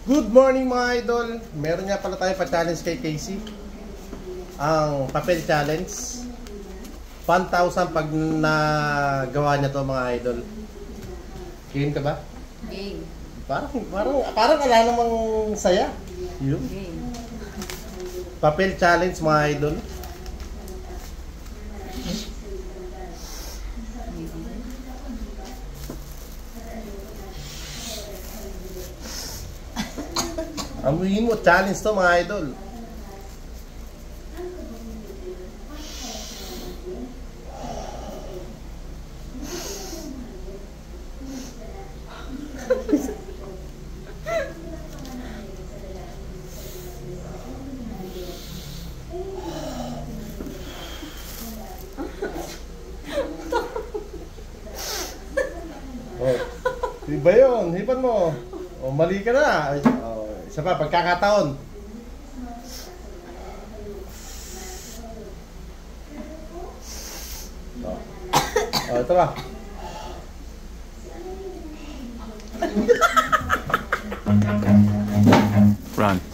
Good morning mga idol. Meron nga pala tayo pa-challenge kay Casey. Ang papel challenge. 1,000 pag nagawa niya to mga idol. Game ka ba? Game. Parang wala namang saya. Yun. Game. Papel challenge mga idol. Amuhin mo, challenge to mga idol. Oh, iba yun, hipan mo. Oh, mali ka na. Oh, isa pa, pagkakataon. Oh, oh ito ba? Run.